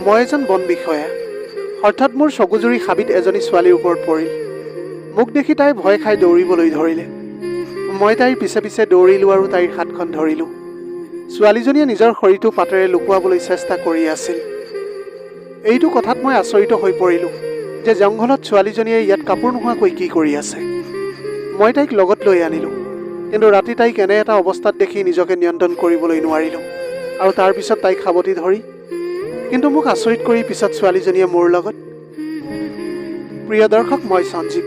মই এজন বন বিষয়া। হঠাৎ মোৰ চকুজুৰি হাবিত এজনী ছোৱালীৰ ওপৰত পৰিল। মোক দেখি তাই ভয় খাই দৌৰিবলৈ ধৰিলে। মই তাইৰ পিছে পিছে দৌৰিলোঁ আৰু তাইৰ হাতখন ধৰিলোঁ। ছোৱালীজনীয়ে নিজৰ শৰীৰটো পাতেৰে লুকুৱাবলৈ চেষ্টা কৰি আছিল। এইটো কথাত মই আচৰিত হৈ পৰিলোঁ যে জংঘলত ছোৱালীজনীয়ে ইয়াত কাপোৰ নোহোৱাকৈ কি কৰি আছে। মই তাইক লগত লৈ আনিলোঁ, কিন্তু ৰাতি তাইক এনে এটা অৱস্থাত দেখি নিজকে নিয়ন্ত্ৰণ কৰিবলৈ নোৱাৰিলোঁ আৰু তাৰপিছত তাইক সাৱটি ধৰি কিন্তু মোক আচৰিত কৰি পিছত ছোৱালীজনীয়ে মোৰ লগত। প্ৰিয় দৰ্শক, মই সঞ্জীৱ।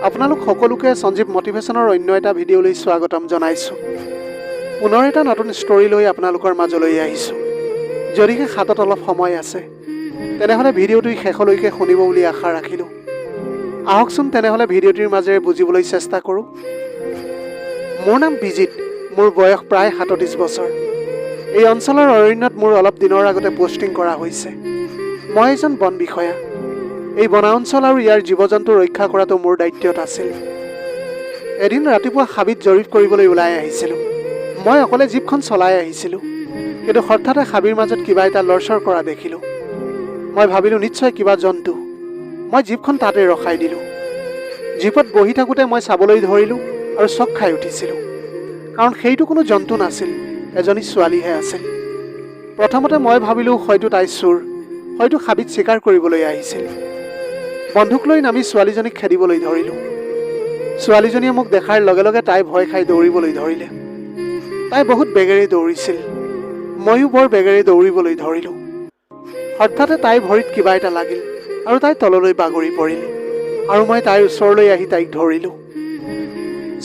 আপোনালোক সকলোকে সঞ্জীৱ মটিভেশ্যনৰ অন্য এটা ভিডিঅ'লৈ স্বাগতম জনাইছোঁ। পুনৰ এটা নতুন ষ্টৰী লৈ আপোনালোকৰ মাজলৈ আহিছোঁ। যদিহে হাতত অলপ সময় আছে তেনেহ'লে ভিডিঅ'টো শেষলৈকে শুনিব বুলি আশা ৰাখিলোঁ। আহকচোন তেনেহ'লে ভিডিঅ'টিৰ মাজেৰে বুজিবলৈ চেষ্টা কৰোঁ। মোৰ নাম বিজিত। মোৰ বয়স প্ৰায় 37 বছৰ। এই অঞ্চলৰ অৰণ্যত মোৰ অলপ দিনৰ আগতে পোষ্টিং কৰা হৈছে। মই এজন বন বিষয়া। এই বনাঞ্চল আৰু ইয়াৰ জীৱ জন্তু ৰক্ষা কৰাটো মোৰ দায়িত্বত আছিল। এদিন ৰাতিপুৱা হাবিত জৰীপ কৰিবলৈ ওলাই আহিছিলোঁ। মই অকলে জীপখন চলাই আহিছিলোঁ, কিন্তু হঠাতে হাবিৰ মাজত কিবা এটা লৰচৰ কৰা দেখিলোঁ। মই ভাবিলোঁ নিশ্চয় কিবা জন্তু। মই জীপখন তাতে ৰখাই দিলোঁ। জীপত বহি থাকোঁতে মই চাবলৈ ধৰিলোঁ আৰু চক খাই উঠিছিলোঁ, কাৰণ সেইটো কোনো জন্তু নাছিল, এজনী ছোৱালীহে আছিল। প্ৰথমতে মই ভাবিলোঁ হয়তো তাই চোৰ, হয়তো হাবিত চিকাৰ কৰিবলৈ আহিছিল। বন্দুক লৈ নামি ছোৱালীজনীক খেদিবলৈ ধৰিলোঁ। ছোৱালীজনীয়ে মোক দেখাৰ লগে লগে তাই ভয় খাই দৌৰিবলৈ ধৰিলে। তাই বহুত বেগেৰে দৌৰিছিল। ময়ো বৰ বেগেৰে দৌৰিবলৈ ধৰিলোঁ। হঠাতে তাইৰ ভৰিত কিবা এটা লাগিল আৰু তাই তললৈ বাগৰি পৰিল আৰু মই তাইৰ ওচৰলৈ আহি তাইক ধৰিলোঁ।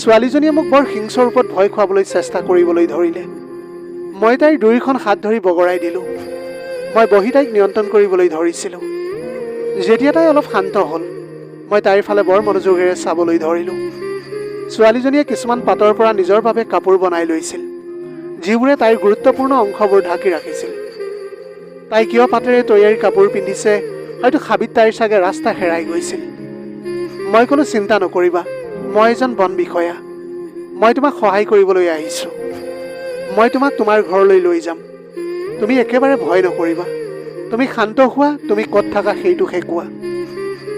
ছোৱালীজনীয়ে মোক বৰ হিংস্ৰ ৰূপত ভয় খুৱাবলৈ চেষ্টা কৰিবলৈ ধৰিলে। মই তাইৰ দুয়োখন হাত ধৰি বগৰাই দিলোঁ। মই বহি তাইক নিয়ন্ত্ৰণ কৰিবলৈ ধৰিছিলোঁ। যেতিয়া তাই অলপ শান্ত হ'ল, মই তাইৰ ফালে বৰ মনোযোগেৰে চাবলৈ ধৰিলোঁ। ছোৱালীজনীয়ে কিছুমান পাতৰ পৰা নিজৰ বাবে কাপোৰ বনাই লৈছিল, যিবোৰে তাইৰ গুৰুত্বপূৰ্ণ অংশবোৰ ঢাকি ৰাখিছিল। তাই কিয় পাতেৰে তৈয়াৰী কাপোৰ পিন্ধিছে, হয়তো হাবিত তাইৰ চাগে ৰাস্তা হেৰাই গৈছিল। মই কোনো চিন্তা নকৰিবা, মই এজন বন বিষয়া। মই তোমাক সহায় কৰিবলৈ আহিছোঁ। মই তোমাক তোমাৰ ঘৰলৈ লৈ যাম। তুমি একেবাৰে ভয় নকৰিবা। তুমি শান্ত হোৱা, তুমি ক'ত থাকা সেইটোহে কোৱা।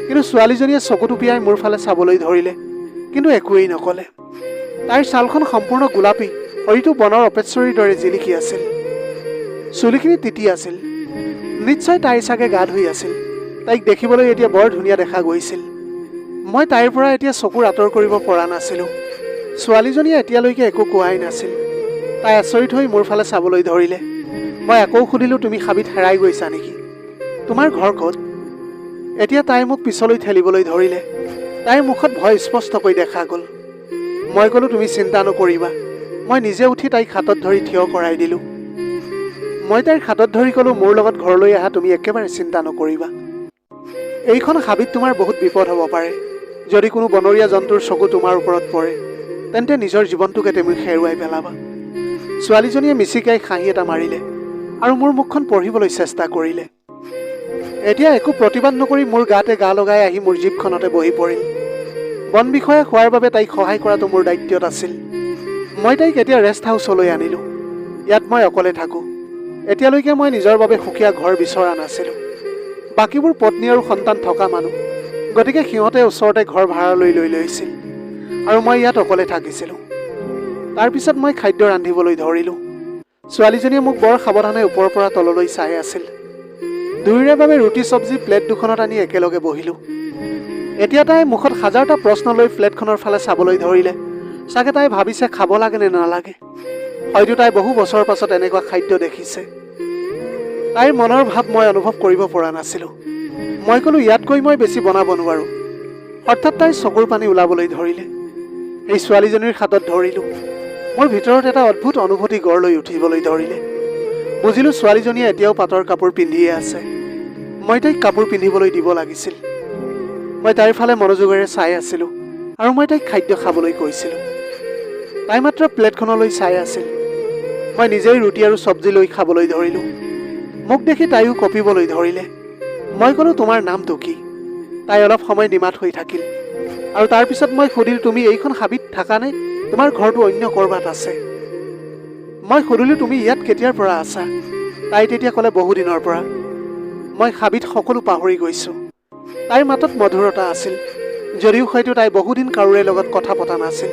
কিন্তু ছোৱালীজনীয়ে চকু টুপিয়াই মোৰ ফালে চাবলৈ ধৰিলে, কিন্তু একোৱেই নক'লে। তাইৰ ছালখন সম্পূৰ্ণ গোলাপী, শৰীৰটো বনৰ অপেশ্বৰীৰ দৰে জিলিকি আছিল। চুলিখিনি তিতি আছিল। নিশ্চয় তাই চাগে গা ধুই আছিল। তাইক দেখিবলৈ এতিয়া বৰ ধুনীয়া দেখা গৈছিল। মই তাইৰ পৰা এতিয়া চকুৰ আঁতৰ কৰিব পৰা নাছিলোঁ। ছোৱালীজনীয়ে এতিয়ালৈকে একো কোৱাই নাছিল। তাই আচৰিত হৈ মোৰ ফালে চাবলৈ ধৰিলে। মই আকৌ সুধিলোঁ, তুমি হাবিত হেৰাই গৈছা নেকি? তোমাৰ ঘৰ ক'ত? এতিয়া তাই মোক পিছলৈ ঠেলিবলৈ ধৰিলে। তাইৰ মুখত ভয় স্পষ্টকৈ দেখা গ'ল। মই ক'লোঁ, তুমি চিন্তা নকৰিবা। মই নিজে উঠি তাইক হাতত ধৰি থিয় কৰাই দিলোঁ। মই তাইৰ হাতত ধৰি ক'লোঁ, মোৰ লগত ঘৰলৈ আহা, তুমি একেবাৰে চিন্তা নকৰিবা। এইখন হাবিত তোমাৰ বহুত বিপদ হ'ব পাৰে। যদি কোনো বনৰীয়া জন্তুৰ চকু তোমাৰ ওপৰত পৰে, তেন্তে নিজৰ জীৱনটোকে তুমি হেৰুৱাই পেলাবা। ছোৱালীজনীয়ে মিচিকাই হাঁহি এটা মাৰিলে আৰু মোৰ মুখখন পঢ়িবলৈ চেষ্টা কৰিলে। এতিয়া একো প্ৰতিবাদ নকৰি মোৰ গাতে গা লগাই আহি মোৰ জীপখনতে বহি পৰিল। বন বিষয়া হোৱাৰ বাবে তাইক সহায় কৰাটো মোৰ দায়িত্বত আছিল। মই তাইক এতিয়া ৰেষ্ট হাউচলৈ আনিলোঁ। ইয়াত মই অকলে থাকোঁ। এতিয়ালৈকে মই নিজৰ বাবে সুকীয়া ঘৰ বিচৰা নাছিলোঁ। বাকীবোৰ পত্নী আৰু সন্তান থকা মানুহ, গতিকে সিহঁতে ওচৰতে ঘৰ ভাড়ালৈ লৈ লৈছিল আৰু মই ইয়াত অকলে থাকিছিলোঁ। তাৰপিছত মই খাদ্য ৰান্ধিবলৈ ধৰিলোঁ। ছোৱালীজনীয়ে মোক বৰ সাৱধানে ওপৰৰ পৰা তললৈ চাই আছিল। দুয়োৰে বাবে ৰুটি চব্জি প্লেট দুখনত আনি একেলগে বহিলোঁ। এতিয়া তাই মুখত হাজাৰটা প্ৰশ্ন লৈ প্লেটখনৰ ফালে চাবলৈ ধৰিলে। চাগে তাই ভাবিছে খাব লাগে নে নালাগে। হয়তো তাই বহু বছৰৰ পাছত এনেকুৱা খাদ্য দেখিছে। তাইৰ মনৰ ভাৱ মই অনুভৱ কৰিব পৰা নাছিলোঁ। মই ক'লোঁ, ইয়াতকৈ মই বেছি বনাব নোৱাৰোঁ। হঠাৎ তাইৰ চকুৰ পানী ওলাবলৈ ধৰিলে। এই ছোৱালীজনীৰ হাতত ধৰিলোঁ। মোৰ ভিতৰত এটা অদ্ভুত অনুভূতি গঢ় লৈ উঠিবলৈ ধৰিলে। বুজিলোঁ, ছোৱালীজনীয়ে এতিয়াও পাটৰ কাপোৰ পিন্ধিয়ে আছে। মই তাইক কাপোৰ পিন্ধিবলৈ দিব লাগিছিল। মই তাইৰ ফালে মনোযোগেৰে চাই আছিলোঁ আৰু মই তাইক খাদ্য খাবলৈ কৈছিলোঁ। তাই মাত্ৰ প্লেটখনলৈ চাই আছিল। মই নিজেই ৰুটি আৰু চব্জি লৈ খাবলৈ ধৰিলোঁ। মোক দেখি তাইও কঁপিবলৈ ধৰিলে। মই ক'লোঁ, তোমাৰ নামটো কি? তাই অলপ সময় নিমাত হৈ থাকিল আৰু তাৰপিছত মই সুধিলোঁ, তুমি এইখন হাবিত থাকানে? তোমাৰ ঘৰটো অন্য ক'ৰবাত আছে? মই সুধিলোঁ, তুমি ইয়াত কেতিয়াৰ পৰা আছা? তাই তেতিয়া ক'লে, বহুদিনৰ পৰা। মই হাবিত সকলো পাহৰি গৈছোঁ। তাইৰ মাতত মধুৰতা আছিল, যদিও হয়তো তাই বহুদিন কাৰোৰে লগত কথা পতা নাছিল।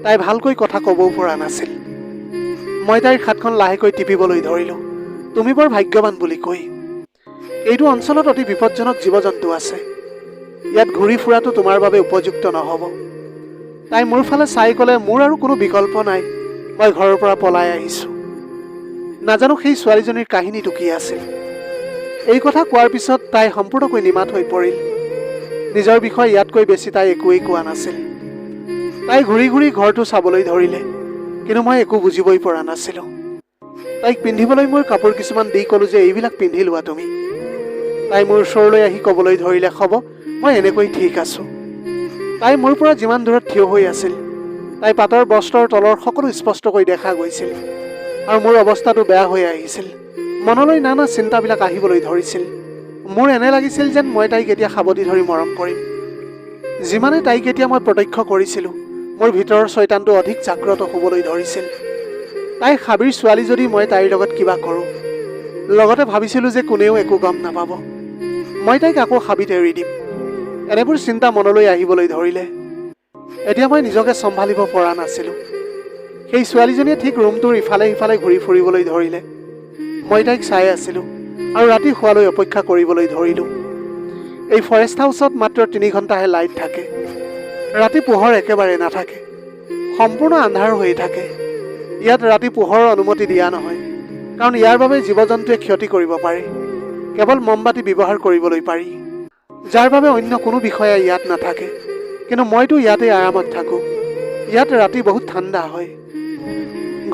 তাই ভালকৈ কথা ক'বও পৰা নাছিল। মই তাইৰ হাতখন লাহেকৈ টিপিবলৈ ধৰিলোঁ, তুমি বৰ ভাগ্যৱান বুলি কৈ। এইটো অঞ্চলত অতি বিপদজনক জীৱ জন্তু আছে, ইয়াত ঘূৰি ফুৰাটো তোমাৰ বাবে উপযুক্ত নহ'ব। তাই মোৰ ফালে চাই ক'লে, মোৰ আৰু কোনো বিকল্প নাই, মই ঘৰৰ পৰা পলাই আহিছোঁ। নাজানো সেই ছোৱালীজনীৰ কাহিনীটো কি আছিল। এই কথা কোৱাৰ পিছত তাই সম্পূৰ্ণকৈ নিমাত হৈ পৰিল। নিজৰ বিষয়ে ইয়াতকৈ বেছি তাই একোৱেই কোৱা নাছিল। তাই ঘূৰি ঘূৰি ঘৰটো চাবলৈ ধৰিলে, কিন্তু মই একো বুজিবই পৰা নাছিলোঁ। তাইক পিন্ধিবলৈ মোৰ কাপোৰ কিছুমান দি ক'লোঁ যে এইবিলাক পিন্ধি লোৱা তুমি। তাই মোৰ ওচৰলৈ আহি ক'বলৈ ধৰিলে, হ'ব, মই এনেকৈ ঠিক আছোঁ। তাই মোৰ পৰা যিমান দূৰত থিয় হৈ আছিল, তাই পাতৰ বস্ত্ৰৰ তলৰ সকলো স্পষ্টকৈ দেখা গৈছিল, আৰু মোৰ অৱস্থাটো বেয়া হৈ আহিছিল। মনলৈ নানা চিন্তাবিলাক আহিবলৈ ধৰিছিল। মোৰ এনে লাগিছিল যেন মই তাইক এতিয়া সাৱটি ধৰি মৰম কৰিম। যিমানে তাইক এতিয়া মই প্ৰত্যক্ষ কৰিছিলোঁ, মোৰ ভিতৰৰ চৈতানটো অধিক জাগ্ৰত হ'বলৈ ধৰিছিল। তাই হাবিৰ ছোৱালী যদি মই তাইৰ লগত কিবা কৰোঁ, লগতে ভাবিছিলোঁ যে কোনেও একো গম নাপাব, মই তাইক আকৌ হাবিত এৰি দিম। এনেবোৰ চিন্তা মনলৈ আহিবলৈ ধৰিলে। এতিয়া মই নিজকে চম্ভালিব পৰা নাছিলোঁ। সেই ছোৱালীজনীয়ে ঠিক ৰুমটোৰ ইফালে সিফালে ঘূৰি ফুৰিবলৈ ধৰিলে। মই তাইক চাই আছিলোঁ আৰু ৰাতি শোৱালৈ অপেক্ষা কৰিবলৈ ধৰিলোঁ। এই ফৰেষ্ট হাউচত মাত্ৰ 3 ঘণ্টাহে লাইট থাকে। ৰাতি পোহৰ একেবাৰে নাথাকে, সম্পূৰ্ণ আন্ধাৰ হৈ থাকে। ইয়াত ৰাতি পোহৰৰ অনুমতি দিয়া নহয়, কাৰণ ইয়াৰ বাবে জীৱ জন্তুৱে ক্ষতি কৰিব পাৰে। কেৱল মমবাতি ব্যৱহাৰ কৰিবলৈ পাৰি, যাৰ বাবে অন্য কোনো বিষয়া ইয়াত নাথাকে। কিন্তু মইতো ইয়াতে আৰামত থাকোঁ। ইয়াত ৰাতি বহুত ঠাণ্ডা হয়।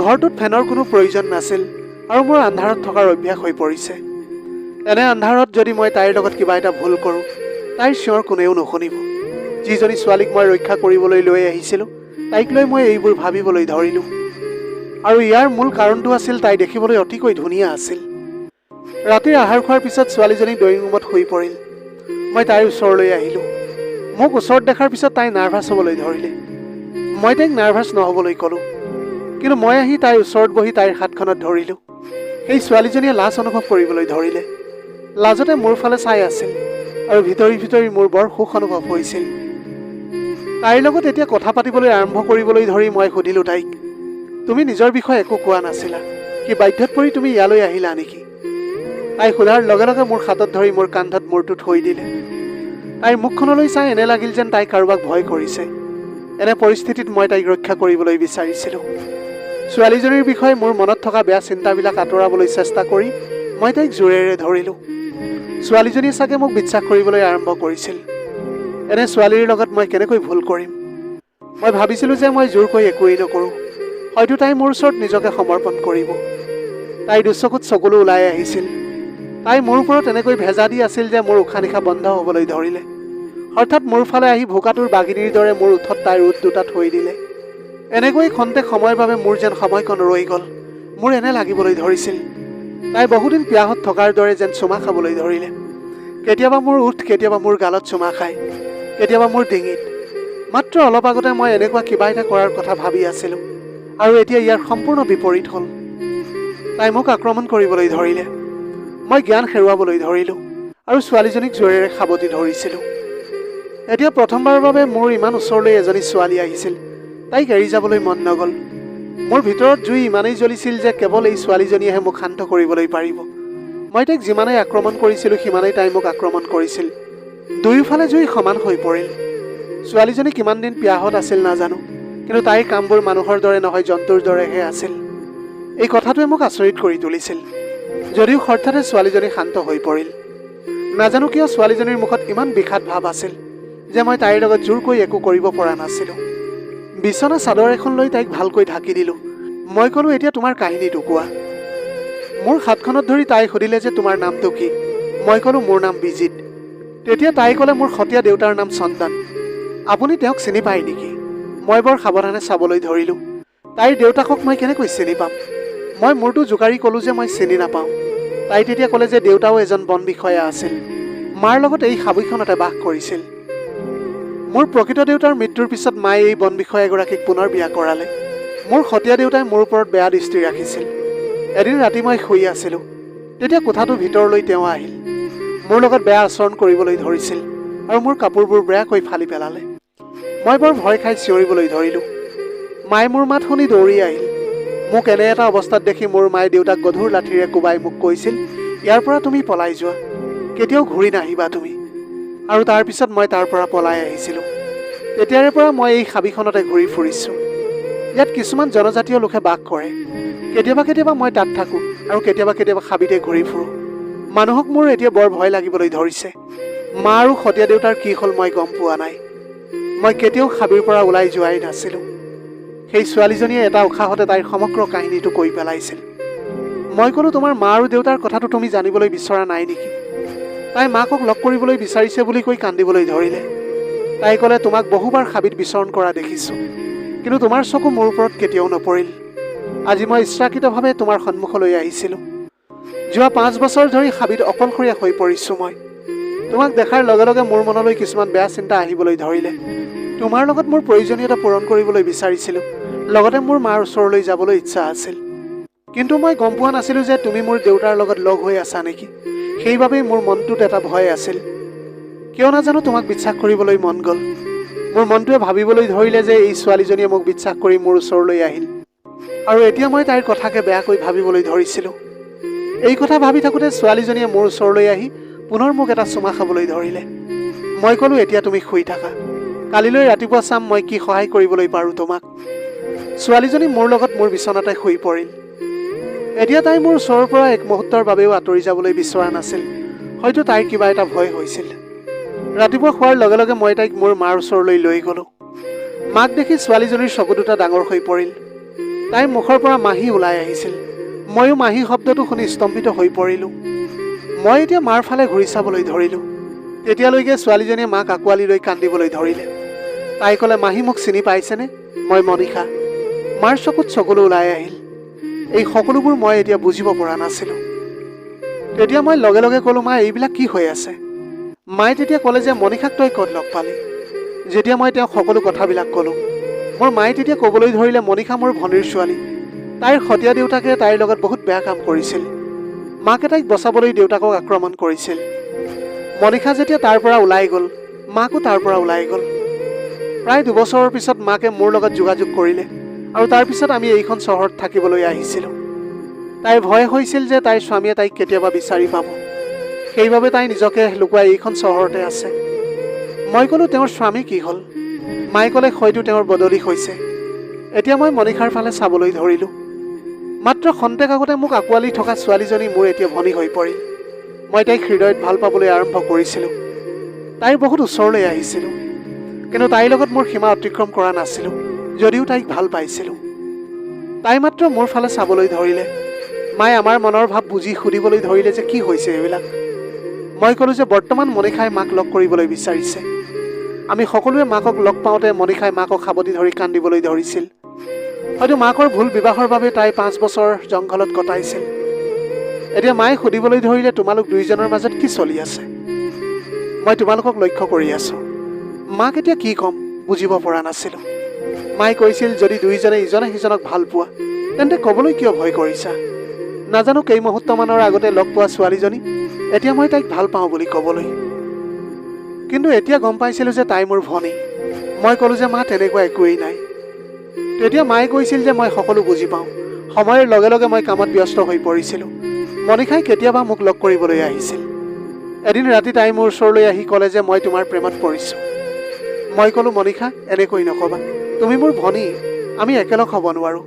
ঘৰটোত ফেনৰ কোনো প্ৰয়োজন নাছিল, আৰু মোৰ আন্ধাৰত থকাৰ অভ্যাস হৈ পৰিছে। এনে আন্ধাৰত যদি মই তাইৰ লগত কিবা এটা ভুল কৰোঁ, তাইৰ চিঞৰ কোনেও নুশুনিব। যিজনী ছোৱালীক মই ৰক্ষা কৰিবলৈ লৈ আহিছিলোঁ, তাইক লৈ মই এইবোৰ ভাবিবলৈ ধৰিলোঁ। আৰু ইয়াৰ মূল কাৰণটো আছিল তাই দেখিবলৈ অতিকৈ ধুনীয়া আছিল। ৰাতিৰ আহাৰ খোৱাৰ পিছত ছোৱালীজনী ড্ৰয়িং ৰুমত শুই পৰিল। মই তাইৰ ওচৰলৈ আহিলোঁ। মোক ওচৰত দেখাৰ পিছত তাই নাৰ্ভাছ হ'বলৈ ধৰিলে। মই তাইক নাৰ্ভাছ নহ'বলৈ ক'লোঁ, কিন্তু মই আহি তাইৰ ওচৰত বহি তাইৰ হাতখনত ধৰিলোঁ। সেই ছোৱালীজনীয়ে লাজ অনুভৱ কৰিবলৈ ধৰিলে। লাজতে মোৰ ফালে চাই আছিল, আৰু ভিতৰি ভিতৰি মোৰ বৰ সুখ অনুভৱ হৈছিল। তাইৰ লগত এতিয়া কথা পাতিবলৈ আৰম্ভ কৰিবলৈ ধৰি মই সুধিলোঁ তাইক, তুমি নিজৰ বিষয়ে একো কোৱা নাছিলা, কি বাধ্যত পৰি তুমি ইয়ালৈ আহিলা নেকি? তাই সোধাৰ লগে লগে মোৰ হাতত ধৰি মোৰ কান্ধত মূৰটো থৈ দিলে। তাইৰ মুখখনলৈ চাই এনে লাগিল যেন তাই কাৰোবাক ভয় কৰিছে। এনে পৰিস্থিতিত মই তাইক ৰক্ষা কৰিবলৈ বিচাৰিছিলোঁ। ছোৱালীজনীৰ বিষয়ে মোৰ মনত থকা বেয়া চিন্তাবিলাক আঁতৰাবলৈ চেষ্টা কৰি মই তাইক জোৰেৰে ধৰিলোঁ। ছোৱালীজনীয়ে চাগে মোক বিশ্বাস কৰিবলৈ আৰম্ভ কৰিছিল। এনে ছোৱালীৰ লগত মই কেনেকৈ ভুল কৰিম? মই ভাবিছিলোঁ যে মই জোৰকৈ একোৱেই নকৰোঁ, হয়তো তাই মোৰ ওচৰত নিজকে সমৰ্পণ কৰিব। তাইৰ দুচকুত চকুলো ওলাই আহিছিল। তাই মোৰ ওপৰত এনেকৈ ভেজা দি আছিল যে মোৰ উশাহ নিশাহ বন্ধ হ'বলৈ ধৰিলে। হঠাৎ মোৰ ফালে আহি ভোকাটোৰ বাঘিনীৰ দৰে মোৰ ওঠত তাইৰ ওঠ দুটা থৈ দিলে। এনেকৈ খন্তেক সময়ৰ বাবে মোৰ যেন সময়কণ ৰৈ গ'ল। মোৰ এনে লাগিবলৈ ধৰিছিল তাই বহুদিন পিয়াহত থকাৰ দৰে যেন চুমা খাবলৈ ধৰিলে। কেতিয়াবা মোৰ ওঠ, কেতিয়াবা মোৰ গালত চুমা খায়, কেতিয়াবা মোৰ ডিঙিত। মাত্ৰ অলপ আগতে মই এনেকুৱা কিবা এটা কৰাৰ কথা ভাবি আছিলোঁ, আৰু এতিয়া ইয়াৰ সম্পূৰ্ণ বিপৰীত হ'ল। তাই মোক আক্ৰমণ কৰিবলৈ ধৰিলে। মই জ্ঞান হেৰুৱাবলৈ ধৰিলোঁ, আৰু ছোৱালীজনীক জোৰেৰে সাৱটি ধৰিছিলোঁ। এতিয়া প্ৰথমবাৰৰ বাবে মোৰ ইমান ওচৰলৈ এজনী ছোৱালী আহিছিল। তাইক এৰি যাবলৈ মন নগ'ল। মোৰ ভিতৰত জুই ইমানেই জ্বলিছিল যে কেৱল এই ছোৱালীজনীয়েহে মোক শান্ত কৰিবলৈ পাৰিব। মই তাইক যিমানেই আক্ৰমণ কৰিছিলোঁ, সিমানেই তাই মোক আক্ৰমণ কৰিছিল। দুয়োফালে জুই সমান হৈ পৰিল। ছোৱালীজনী কিমান দিন পিয়াহত আছিল নাজানো, কিন্তু তাইৰ কামবোৰ মানুহৰ দৰে নহয়, জন্তুৰ দৰেহে আছিল। এই কথাটোৱে মোক আচৰিত কৰি তুলিছিল। যদিও হঠাতে ছোৱালীজনী শান্ত হৈ পৰিল। নাজানো কিয় ছোৱালীজনীৰ মুখত ইমান বিষাদ ভাৱ আছিল যে মই তাইৰ লগত জোৰকৈ একো কৰিব পৰা নাছিলোঁ। বিচনা চাদৰ এখন লৈ তাইক ভালকৈ ঢাকি দিলোঁ। মই ক'লোঁ, এতিয়া তোমাৰ কাহিনীটো কোৱা। মোৰ হাতখনত ধৰি তাই সুধিলে যে তোমাৰ নামটো কি? মই ক'লোঁ, মোৰ নাম বিজিত। তেতিয়া তাই ক'লে, মোৰ সতীয়া দেউতাৰ নাম চন্দন। আপুনি তেওঁক চিনি পায় নেকি? মই বৰ সাৱধানে চাবলৈ ধৰিলোঁ। তাইৰ দেউতাকক মই কেনেকৈ চিনি পাম? মই মূৰটো জোকাৰি ক'লোঁ যে মই চিনি নাপাওঁ। তাই তেতিয়া ক'লে যে দেউতাও এজন বন বিষয়া আছিল, মাৰ লগত এই হাবিখনতে বাস কৰিছিল। মোৰ প্ৰকৃত দেউতাৰ মৃত্যুৰ পিছত মায়ে এই বন বিষয়া এগৰাকীক পুনৰ বিয়া কৰালে। মোৰ সতীয়া দেউতাই মোৰ ওপৰত বেয়া দৃষ্টি ৰাখিছিল। এদিন ৰাতি মই শুই আছিলোঁ। তেতিয়া কোঠাটোৰ ভিতৰলৈ তেওঁ আহিল। মোৰ লগত বেয়া আচৰণ কৰিবলৈ ধৰিছিল আৰু মোৰ কাপোৰবোৰ বেয়াকৈ ফালি পেলালে। মই বৰ ভয় খাই চিঞৰিবলৈ ধৰিলোঁ। মায়ে মোৰ মাত শুনি দৌৰি আহিল। মোক এনে এটা অৱস্থাত দেখি মোৰ মায়ে দেউতাক গধুৰ লাঠিৰে কোবাই মোক কৈছিল, ইয়াৰ পৰা তুমি পলাই যোৱা, কেতিয়াও ঘূৰি নাহিবা তুমি। আৰু তাৰপিছত মই তাৰ পৰা পলাই আহিছিলোঁ। তেতিয়াৰে পৰা মই এই হাবিখনতে ঘূৰি ফুৰিছোঁ। ইয়াত কিছুমান জনজাতীয় লোকে বাস কৰে। কেতিয়াবা কেতিয়াবা মই তাত থাকোঁ আৰু কেতিয়াবা কেতিয়াবা হাবিতে ঘূৰি ফুৰোঁ। মানুহক মোৰ এতিয়া বৰ ভয় লাগিবলৈ ধৰিছে। মা আৰু সতীয়া দেউতাৰ কি হ'ল মই গম পোৱা নাই। মই কেতিয়াও হাবিৰ পৰা ওলাই যোৱাই নাছিলোঁ। সেই ছোৱালীজনীয়ে এটা উশাহতে তাইৰ সমগ্ৰ কাহিনীটো কৈ পেলাইছিল। মই ক'লোঁ, তোমাৰ মা আৰু দেউতাৰ কথাটো তুমি জানিবলৈ বিচৰা নাই নেকি? তাই মাকক লগ কৰিবলৈ বিচাৰিছে বুলি কৈ কান্দিবলৈ ধৰিলে। তাই ক'লে, তোমাক বহুবাৰ হাবিত বিচৰণ কৰা দেখিছোঁ, কিন্তু তোমাৰ চকু মোৰ ওপৰত কেতিয়াও নপৰিল। আজি মই ইচ্ছাকৃতভাৱে তোমাৰ সন্মুখলৈ আহিছিলোঁ। যোৱা 5 বছৰ ধৰি হাবিত অকলশৰীয়া হৈ পৰিছোঁ মই। তোমাক দেখাৰ লগে লগে মোৰ মনলৈ কিছুমান বেয়া চিন্তা আহিবলৈ ধৰিলে। তোমাৰ লগত মোৰ প্ৰয়োজনীয়তা পূৰণ কৰিবলৈ বিচাৰিছিলোঁ, লগতে মোৰ মাৰ ওচৰলৈ যাবলৈ ইচ্ছা আছিল। কিন্তু মই গম পোৱা নাছিলোঁ যে তুমি মোৰ দেউতাৰ লগত লগ হৈ আছা নেকি। সেইবাবেই মোৰ মনটোত এটা ভয় আছিল। কিয় নাজানো তোমাক বিশ্বাস কৰিবলৈ মন গ'ল। মোৰ মনটোৱে ভাবিবলৈ ধৰিলে যে এই ছোৱালীজনীয়ে মোক বিশ্বাস কৰি মোৰ ওচৰলৈ আহিল, আৰু এতিয়া মই তাইৰ কথাকে বেয়াকৈ ভাবিবলৈ ধৰিছিলোঁ। এই কথা ভাবি থাকোঁতে ছোৱালীজনীয়ে মোৰ ওচৰলৈ আহি পুনৰ মোক এটা চুমা খাবলৈ ধৰিলে। মই ক'লোঁ, এতিয়া তুমি শুই থাকা, কালিলৈ ৰাতিপুৱা চাম মই কি সহায় কৰিবলৈ পাৰোঁ তোমাক। ছোৱালীজনী মোৰ লগত মোৰ বিচনাতে শুই পৰিল। এতিয়া তাই মোৰ ওচৰৰ পৰা এক মুহূৰ্তৰ বাবেও আঁতৰি যাবলৈ বিচৰা নাছিল। হয়তো তাইৰ কিবা এটা ভয় হৈছিল। ৰাতিপুৱা খোৱাৰ লগে লগে মই তাইক মোৰ মাৰ ওচৰলৈ লৈ গ'লোঁ। মাক দেখি ছোৱালীজনীৰ চকু দুটা ডাঙৰ হৈ পৰিল। তাইৰ মুখৰ পৰা মাহী ওলাই আহিছিল। ময়ো মাহী শব্দটো শুনি স্তম্ভিত হৈ পৰিলোঁ। মই এতিয়া মাৰ ফালে ঘূৰি চাবলৈ ধৰিলোঁ। তেতিয়ালৈকে ছোৱালীজনীয়ে মাক আঁকোৱালি লৈ কান্দিবলৈ ধৰিলে। তাই ক'লে, মাহী মোক চিনি পাইছেনে? মই মনীষা। মাৰ চকুত চকুলো ওলাই আহিল। এই সকলোবোৰ মই এতিয়া বুজিব পৰা নাছিলোঁ। তেতিয়া মই লগে লগে ক'লোঁ, মা এইবিলাক কি হৈ আছে? মায়ে তেতিয়া ক'লে যে মনীষাক তই ক'ত লগ পালি? যেতিয়া মই তেওঁক সকলো কথাবিলাক ক'লোঁ, মোৰ মায়ে তেতিয়া ক'বলৈ ধৰিলে, মনীষা মোৰ ভনীৰ ছোৱালী। তাইৰ সতীয়া দেউতাকে তাইৰ লগত বহুত বেয়া কাম কৰিছিল। মাকে তাইক বচাবলৈ দেউতাকক আক্ৰমণ কৰিছিল। মনীষা যেতিয়া তাৰ পৰা ওলাই গ'ল, মাকো তাৰ পৰা ওলাই গ'ল। প্ৰায় 2 বছৰৰ পিছত মাকে মোৰ লগত যোগাযোগ কৰিলে, আৰু তাৰপিছত আমি এইখন চহৰত থাকিবলৈ আহিছিলোঁ। তাইৰ ভয় হৈছিল যে তাইৰ স্বামীয়ে তাইক কেতিয়াবা বিচাৰি পাব। সেইবাবে তাই নিজকে লুকুৱাই এইখন চহৰতে আছে। মই ক'লোঁ, তেওঁৰ স্বামী কি হ'ল? মায়ে ক'লে, হয়তো তেওঁৰ বদলি হৈছে। এতিয়া মই মনীষাৰ ফালে চাবলৈ ধৰিলোঁ। মাত্ৰ খন্তেক আগতে মোক আঁকোৱালি থকা ছোৱালীজনী মোৰ এতিয়া ভনী হৈ পৰিল। মই তাইক হৃদয়ত ভাল পাবলৈ আৰম্ভ কৰিছিলোঁ। তাইৰ বহুত ওচৰলৈ আহিছিলোঁ, কিন্তু তাইৰ লগত মোৰ সীমা অতিক্ৰম কৰা নাছিলোঁ, যদিও তাইক ভাল পাইছিলোঁ। তাই মাত্ৰ মোৰ ফালে চাবলৈ ধৰিলে। মায়ে আমাৰ মনৰ ভাৱ বুজি সুধিবলৈ ধৰিলে যে কি হৈছে এইবিলাক। মই ক'লোঁ যে বৰ্তমান মনীষাই মাক লগ কৰিবলৈ বিচাৰিছে। আমি সকলোৱে মাকক লগ পাওঁতে মনীষাই মাকক সাৱটি ধৰি কান্দিবলৈ ধৰিছিল। হয়তো মাকৰ ভুল বিবাহৰ বাবে তাই 5 বছৰ জংঘলত কটাইছিল। এতিয়া মায়ে সুধিবলৈ ধৰিলে, তোমালোক দুয়োজনৰ মাজত কি চলি আছে? মই তোমালোকক লক্ষ্য কৰি আছোঁ। মাক এতিয়া কি ক'ম বুজিব পৰা নাছিলোঁ। মায়ে কৈছিল, যদি দুয়োজনে ইজনে সিজনক ভাল পোৱা, তেন্তে ক'বলৈ কিয় ভয় কৰিছা? নাজানো কেই মুহূৰ্তমানৰ আগতে লগ পোৱা ছোৱালীজনী, এতিয়া মই তাইক ভাল পাওঁ বুলি ক'বলৈ। কিন্তু এতিয়া গম পাইছিলোঁ যে তাই মোৰ ভনী। মই ক'লোঁ যে মা, তেনেকুৱা একোৱেই নাই। তেতিয়া মায়ে কৈছিল যে মই সকলো বুজি পাওঁ। সময়ৰ লগে লগে মই কামত ব্যস্ত হৈ পৰিছিলোঁ। মনীষাই কেতিয়াবা মোক লগ কৰিবলৈ আহিছিল। এদিন ৰাতি তাই মোৰ ওচৰলৈ আহি ক'লে যে মই তোমাৰ প্ৰেমত পৰিছোঁ। মই ক'লোঁ, মনীষা, এনেকৈ নক'বা। তুমি মোৰ ভনী, আমি একেলগ হ'ব নোৱাৰোঁ।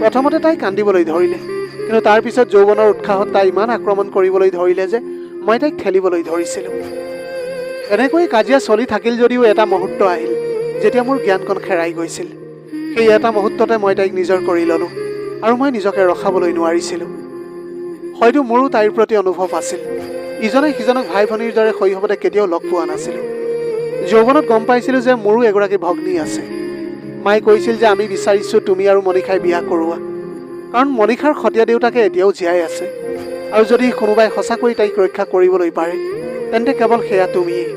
প্ৰথমতে তাই কান্দিবলৈ ধৰিলে, কিন্তু তাৰপিছত যৌৱনৰ উৎসাহত তাই ইমান আক্ৰমণ কৰিবলৈ ধৰিলে যে মই তাইক ঠেলিবলৈ ধৰিছিলোঁ। এনেকৈ কাজিয়া চলি থাকিল যদিও এটা মুহূৰ্ত আহিল যেতিয়া মোৰ জ্ঞানকণ হেৰাই গৈছিল। সেই এটা মুহূৰ্ততে মই তাইক নিজৰ কৰি ল'লোঁ, আৰু মই নিজকে ৰখাবলৈ নোৱাৰিছিলোঁ। হয়তো মোৰো তাইৰ প্ৰতি অনুভৱ আছিল। ইজনে সিজনক ভাই ভনীৰ দৰে শৈশৱতে কেতিয়াও লগ পোৱা নাছিলোঁ। যৌৱনত গম পাইছিলোঁ যে মোৰো এগৰাকী ভগ্নী আছে। মায়ে কৈছিল যে আমি বিচাৰিছোঁ তুমি আৰু মনীষাই বিয়া কৰোৱা, কাৰণ মনীষাৰ সতীয়া দেউতাকে এতিয়াও জীয়াই আছে, আৰু যদি কোনোবাই সঁচাকৈ তাইক ৰক্ষা কৰিবলৈ পাৰে, তেন্তে কেৱল সেয়া তুমিয়েই।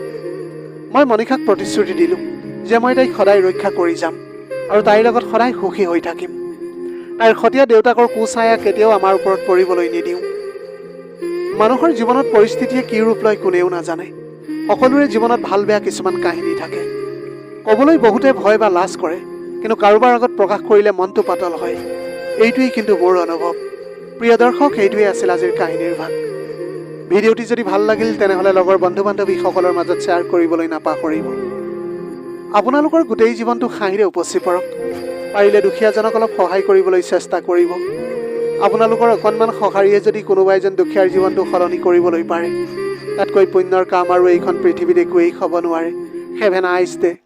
মই মনীষাক প্ৰতিশ্ৰুতি দিলোঁ যে মই তাইক সদায় ৰক্ষা কৰি যাম, আৰু তাইৰ লগত সদায় সুখী হৈ থাকিম। তাইৰ সতীয়া দেউতাকৰ কুছায়া কেতিয়াও আমাৰ ওপৰত পৰিবলৈ নিদিওঁ। মানুহৰ জীৱনত পৰিস্থিতিয়ে কি ৰূপ লয় কোনেও নাজানে। সকলোৰে জীৱনত ভাল বেয়া কিছুমান কাহিনী থাকে। ক'বলৈ বহুতে ভয় বা লাজ কৰে, কিন্তু কাৰোবাৰ আগত প্ৰকাশ কৰিলে মনটো পাতল হয়। এইটোৱেই কিন্তু মোৰ অনুভৱ। প্ৰিয় দৰ্শক, এইটোৱেই আছিল আজিৰ কাহিনীৰ ভাগ। ভিডিঅ'টি যদি ভাল লাগিল তেনেহ'লে লগৰ বন্ধু বান্ধৱীসকলৰ মাজত শ্বেয়াৰ কৰিবলৈ নাপাহৰিব। আপোনালোকৰ গোটেই জীৱনটো হাঁহিৰে উপচি পৰক। পাৰিলে দুখীয়াজনক অলপ সহায় কৰিবলৈ চেষ্টা কৰিব। আপোনালোকৰ অকণমান সঁহাৰিয়ে যদি কোনোবা এজন দুখীয়াৰ জীৱনটো সলনি কৰিবলৈ পাৰে, তাতকৈ পুণ্যৰ কাম আৰু এইখন পৃথিৱীত একোৱেই হ'ব নোৱাৰে। Have a nice day.